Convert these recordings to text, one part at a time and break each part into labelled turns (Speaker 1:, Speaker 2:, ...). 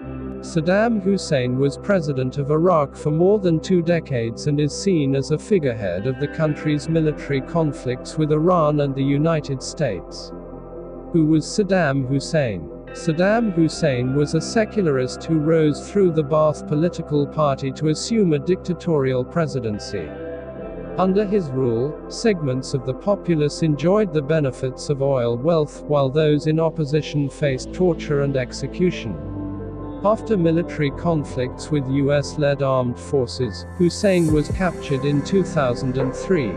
Speaker 1: Saddam Hussein was president of Iraq for more than 2 decades and is seen as a figurehead of the country's military conflicts with Iran and the United States. Who was Saddam Hussein? Saddam Hussein was a secularist who rose through the Ba'ath political party to assume a dictatorial presidency. Under his rule, segments of the populace enjoyed the benefits of oil wealth, while those in opposition faced torture and execution. After military conflicts with US-led armed forces, Hussein was captured in 2003.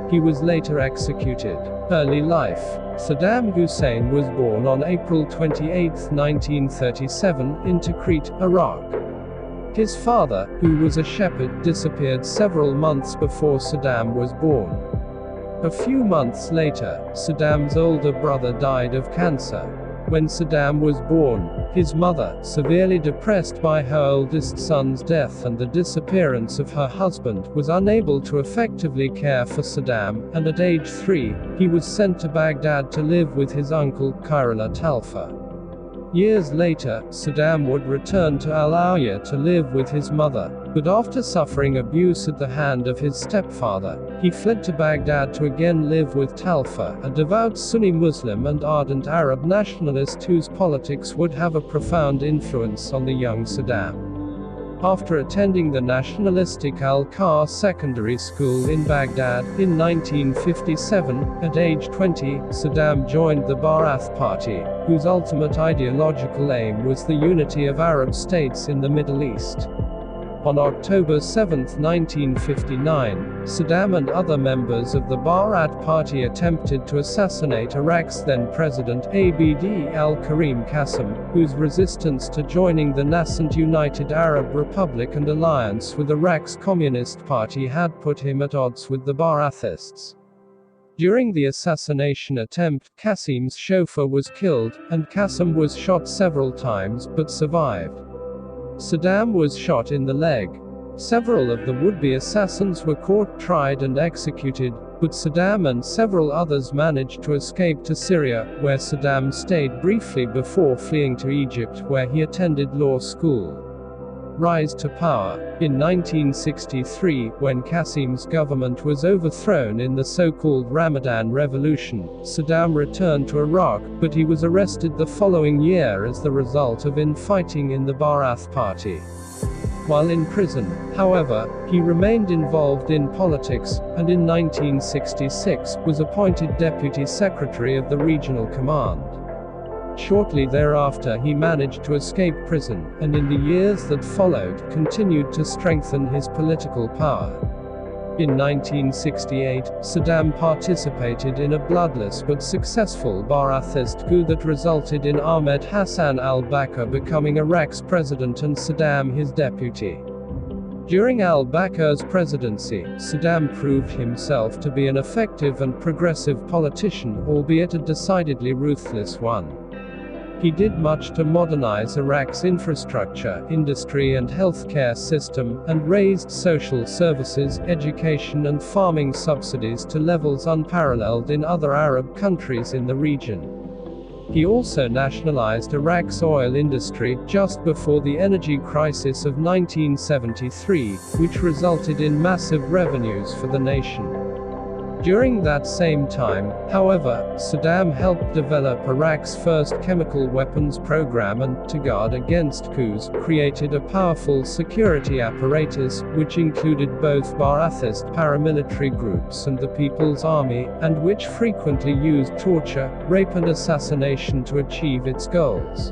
Speaker 1: He was later executed. Early life. Saddam Hussein was born on April 28, 1937, in Tikrit, Iraq. His father, who was a shepherd, disappeared several months before Saddam was born. A few months later, Saddam's older brother died of cancer. When Saddam was born, his mother, severely depressed by her oldest son's death and the disappearance of her husband, was unable to effectively care for Saddam, and at age 3, he was sent to Baghdad to live with his uncle, Khairulla Talfa. Years later, Saddam would return to Al-Awiyah to live with his mother, but after suffering abuse at the hand of his stepfather, he fled to Baghdad to again live with Talfa, a devout Sunni Muslim and ardent Arab nationalist whose politics would have a profound influence on the young Saddam. After attending the nationalistic Al-Qahr Secondary School in Baghdad, in 1957, at age 20, Saddam joined the Ba'ath Party, whose ultimate ideological aim was the unity of Arab states in the Middle East. On October 7, 1959, Saddam and other members of the Ba'ath Party attempted to assassinate Iraq's then-President Abd al-Karim Qasem, whose resistance to joining the nascent United Arab Republic and alliance with Iraq's Communist Party had put him at odds with the Ba'athists. During the assassination attempt, Qasem's chauffeur was killed, and Qasem was shot several times, but survived. Saddam was shot in the leg. Several of the would-be assassins were caught, tried and executed, but Saddam and several others managed to escape to Syria, where Saddam stayed briefly before fleeing to Egypt, where he attended law school. Rise to power. In 1963, when Qasem's government was overthrown in the so-called Ramadan Revolution, Saddam returned to Iraq, but he was arrested the following year as the result of infighting in the Ba'ath Party. While in prison, however, he remained involved in politics, and in 1966, was appointed Deputy Secretary of the Regional Command. Shortly thereafter he managed to escape prison, and in the years that followed, continued to strengthen his political power. In 1968, Saddam participated in a bloodless but successful Ba'athist coup that resulted in Ahmed Hassan al-Bakr becoming Iraq's president and Saddam his deputy. During al-Bakr's presidency, Saddam proved himself to be an effective and progressive politician, albeit a decidedly ruthless one. He did much to modernize Iraq's infrastructure, industry and healthcare system, and raised social services, education and farming subsidies to levels unparalleled in other Arab countries in the region. He also nationalized Iraq's oil industry, just before the energy crisis of 1973, which resulted in massive revenues for the nation. During that same time, however, Saddam helped develop Iraq's first chemical weapons program and, to guard against coups, created a powerful security apparatus, which included both Ba'athist paramilitary groups and the People's Army, and which frequently used torture, rape and assassination to achieve its goals.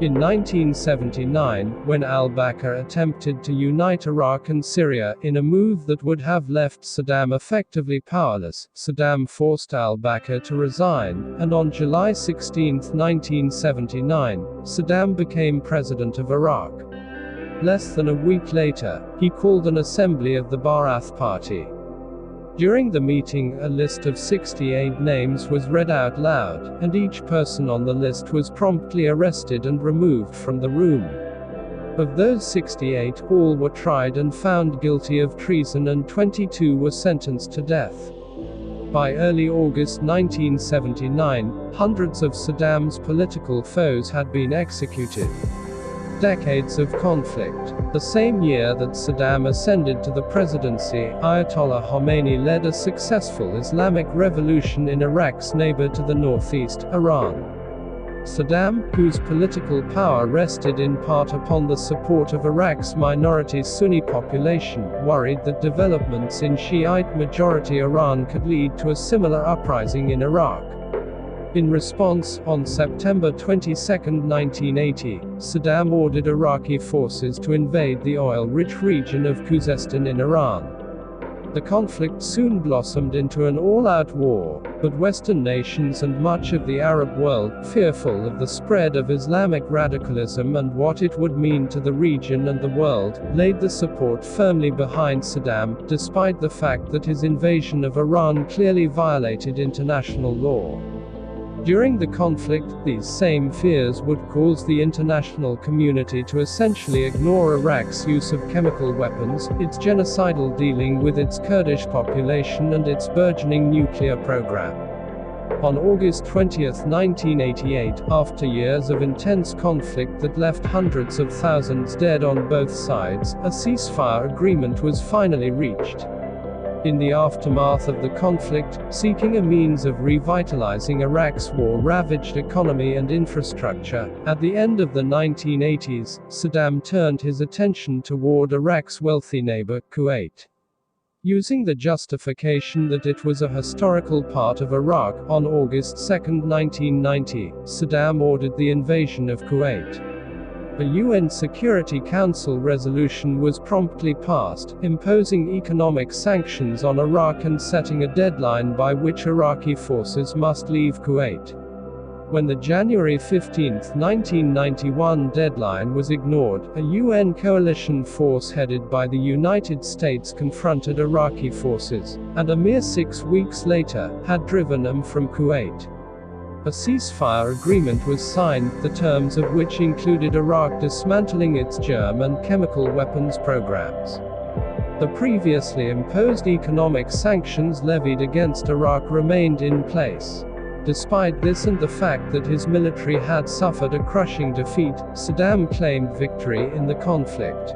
Speaker 1: In 1979, when al-Bakr attempted to unite Iraq and Syria, in a move that would have left Saddam effectively powerless, Saddam forced al-Bakr to resign, and on July 16, 1979, Saddam became president of Iraq. Less than a week later, he called an assembly of the Ba'ath Party. During the meeting, a list of 68 names was read out loud, and each person on the list was promptly arrested and removed from the room. Of those 68, all were tried and found guilty of treason and 22 were sentenced to death. By early August 1979, hundreds of Saddam's political foes had been executed. decades of conflict. The same year that Saddam ascended to the presidency, Ayatollah Khomeini led a successful Islamic revolution in Iraq's neighbor to the northeast, Iran. Saddam, whose political power rested in part upon the support of Iraq's minority Sunni population, worried that developments in Shiite-majority Iran could lead to a similar uprising in Iraq. In response, on September 22, 1980, Saddam ordered Iraqi forces to invade the oil-rich region of Khuzestan in Iran. The conflict soon blossomed into an all-out war, but Western nations and much of the Arab world, fearful of the spread of Islamic radicalism and what it would mean to the region and the world, laid the support firmly behind Saddam, despite the fact that his invasion of Iran clearly violated international law. During the conflict, these same fears would cause the international community to essentially ignore Iraq's use of chemical weapons, its genocidal dealing with its Kurdish population and its burgeoning nuclear program. On August 20, 1988, after years of intense conflict that left hundreds of thousands dead on both sides, a ceasefire agreement was finally reached. In the aftermath of the conflict, seeking a means of revitalizing Iraq's war-ravaged economy and infrastructure, at the end of the 1980s, Saddam turned his attention toward Iraq's wealthy neighbor, Kuwait. Using the justification that it was a historical part of Iraq, on August 2, 1990, Saddam ordered the invasion of Kuwait. A UN Security Council resolution was promptly passed, imposing economic sanctions on Iraq and setting a deadline by which Iraqi forces must leave Kuwait. When the January 15, 1991 deadline was ignored, a UN coalition force headed by the United States confronted Iraqi forces, and a mere 6 weeks later, had driven them from Kuwait. A ceasefire agreement was signed, the terms of which included Iraq dismantling its germ and chemical weapons programs. The previously imposed economic sanctions levied against Iraq remained in place. Despite this and the fact that his military had suffered a crushing defeat, Saddam claimed victory in the conflict.